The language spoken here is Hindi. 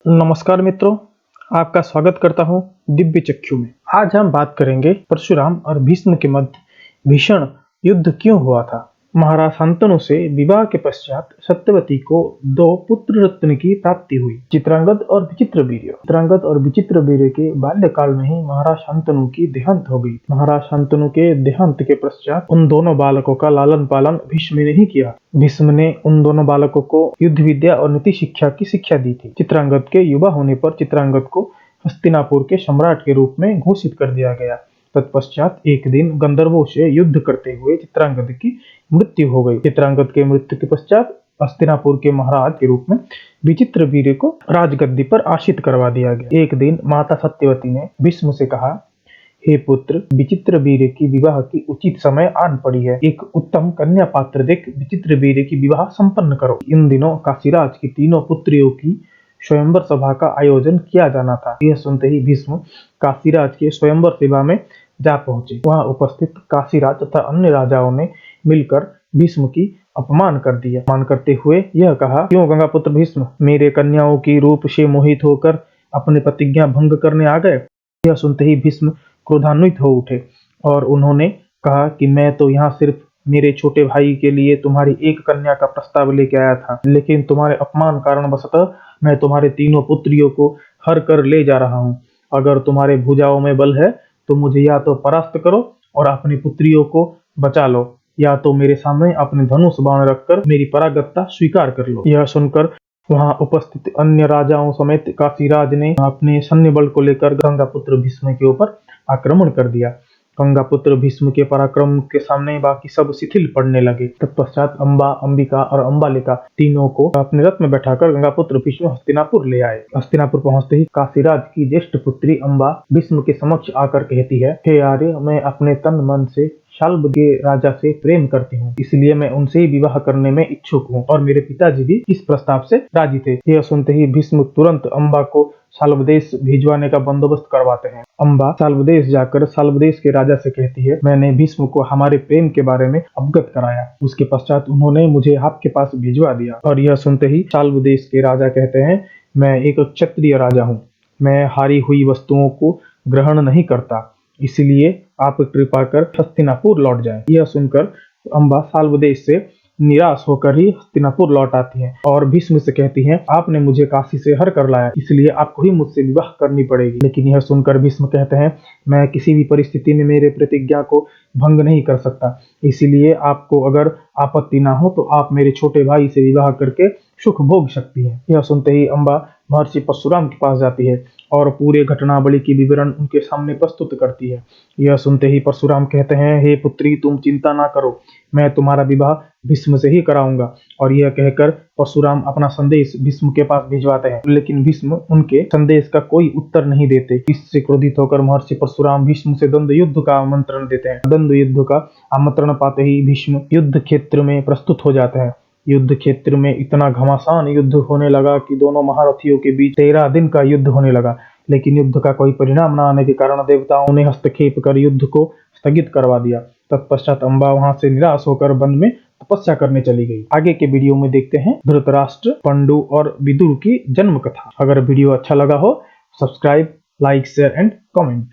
नमस्कार मित्रों, आपका स्वागत करता हूं दिव्य चक्षु में। आज हम बात करेंगे परशुराम और भीष्म के मध्य भीषण युद्ध क्यों हुआ था। महाराज शांतनु से विवाह के पश्चात सत्यवती को 2 पुत्र रत्न की प्राप्ति हुई, चित्रांगद और विचित्रवीर्य। चित्रांगद और विचित्रवीर्य के बाल्यकाल में ही महाराज शांतनु की देहांत हो गई। महाराज शांतनु के देहांत के पश्चात उन दोनों बालकों का लालन पालन भीष्म ने ही किया। भीष्म ने उन दोनों बालकों को युद्ध विद्या और नीति शिक्षा की शिक्षा दी थी। चित्रांगद के युवा होने पर चित्रांगद को हस्तिनापुर के सम्राट के रूप में घोषित कर दिया गया। तत्पश्चात एक दिन गंधर्वों से युद्ध करते हुए चित्रांगद की मृत्यु हो गई। चित्रांगद के मृत्यु के पश्चात हस्तिनापुर के महाराज के रूप में विचित्रवीर्य को राजगद्दी पर आसीन करवा दिया गया। एक दिन माता सत्यवती ने भीष्म से कहा, हे पुत्र, विचित्रवीर्य की विवाह की उचित समय आन पड़ी है। एक उत्तम कन्या पात्र देख विचित्रवीर्य की विवाह संपन्न करो। इन दिनों काशीराज की तीनों पुत्रियों की स्वयंवर सभा का आयोजन किया जाना था। यह सुनते ही भीष्म काशीराज के स्वयंवर सभा में जा पहुंचे। वहां उपस्थित काशीराज तथा अन्य राजाओं ने मिलकर भीष्म की अपमान कर दिया। अपमान करते हुए यह कहा, क्यों गंगापुत्र भीष्म मेरे कन्याओं की रूप से मोहित होकर अपने प्रतिज्ञा भंग करने आ गए। यह सुनते ही भीष्म क्रोधान्वित हो उठे और उन्होंने कहा कि मैं तो यहाँ सिर्फ मेरे छोटे भाई के लिए तुम्हारी एक कन्या का प्रस्ताव लेके आया था, लेकिन तुम्हारे अपमान कारणवशतः मैं तुम्हारे तीनों पुत्रियों को हर कर ले जा रहा हूँ। अगर तुम्हारे भुजाओं में बल है तो मुझे या तो परास्त करो और अपनी पुत्रियों को बचा लो, या तो मेरे सामने अपने धनुष बाण रखकर मेरी परागतता स्वीकार कर लो। यह सुनकर वहां उपस्थित अन्य राजाओं समेत काशीराज ने अपने सैन्य बल को लेकर गंगापुत्र भीष्म के ऊपर आक्रमण कर दिया। गंगापुत्र भीष्म के पराक्रम के सामने बाकी सब शिथिल पड़ने लगे। तत्पश्चात अंबा, अंबिका और अंबालिका तीनों को अपने रथ में बैठाकर गंगापुत्र भीष्म हस्तिनापुर ले आए। हस्तिनापुर पहुंचते ही काशीराज की ज्येष्ठ पुत्री अंबा भीष्म के समक्ष आकर कहती है, हे आर्य, मैं अपने तन मन से शाल्व के राजा से प्रेम करती हूँ, इसलिए मैं उनसे ही विवाह करने में इच्छुक हूँ और मेरे पिताजी भी इस प्रस्ताव से राजी थे। यह सुनते ही भीष्म तुरंत अंबा को शाल्वदेश भिजवाने का बंदोबस्त करवाते हैं। अंबा शाल्वदेश जाकर शाल्वदेश के राजा से कहती है, मैंने भीष्म को हमारे प्रेम के बारे में अवगत कराया। उसके पश्चात उन्होंने मुझे आपके पास भिजवा दिया। और यह सुनते ही शाल्वदेश के राजा कहते हैं, मैं एक क्षत्रिय राजा हूँ, मैं हारी हुई वस्तुओं को ग्रहण नहीं करता, इसलिए आप कृपा कर हस्तिनापुर लौट जाएं। यह सुनकर अंबा शाल्वदेश से निराश होकर ही हस्तिनापुर लौट आती हैं और भीष्म से कहती हैं, आपने मुझे काशी से हर कर लाया, इसलिए आपको ही मुझसे विवाह करनी पड़ेगी। लेकिन यह सुनकर भीष्म कहते हैं, मैं किसी भी परिस्थिति में मेरे प्रतिज्ञा को भंग नहीं कर सकता, इसलिए आपको अगर आपत्ति ना हो तो आप मेरे छोटे भाई से विवाह करके सुख भोग सकती हैं। यह सुनते ही अंबा महर्षि परशुराम के पास जाती है और पूरे घटनावली की विवरण उनके सामने प्रस्तुत करती है। यह सुनते ही परशुराम कहते हैं, हे पुत्री, तुम चिंता ना करो, मैं तुम्हारा विवाह भीष्म से ही कराऊंगा। और यह कहकर परशुराम अपना संदेश भीष्म के पास भिजवाते हैं, लेकिन भीष्म उनके संदेश का कोई उत्तर नहीं देते। इससे क्रोधित होकर महर्षि परशुराम भीष्म से द्वंद्व युद्ध का आमंत्रण देते हैं। द्वंद्व युद्ध का आमंत्रण पाते ही भीष्म युद्ध क्षेत्र में प्रस्तुत हो जाते हैं। युद्ध क्षेत्र में इतना घमासान युद्ध होने लगा कि दोनों महारथियों के बीच 13 दिन का युद्ध होने लगा, लेकिन युद्ध का कोई परिणाम न आने के कारण देवताओं ने हस्तक्षेप कर युद्ध को स्थगित करवा दिया। तत्पश्चात अंबा वहां से निराश होकर वन में तपस्या करने चली गई। आगे के वीडियो में देखते हैं धृतराष्ट्र, पंडु और विदुर की जन्म कथा। अगर वीडियो अच्छा लगा हो, subscribe, like, share and comment.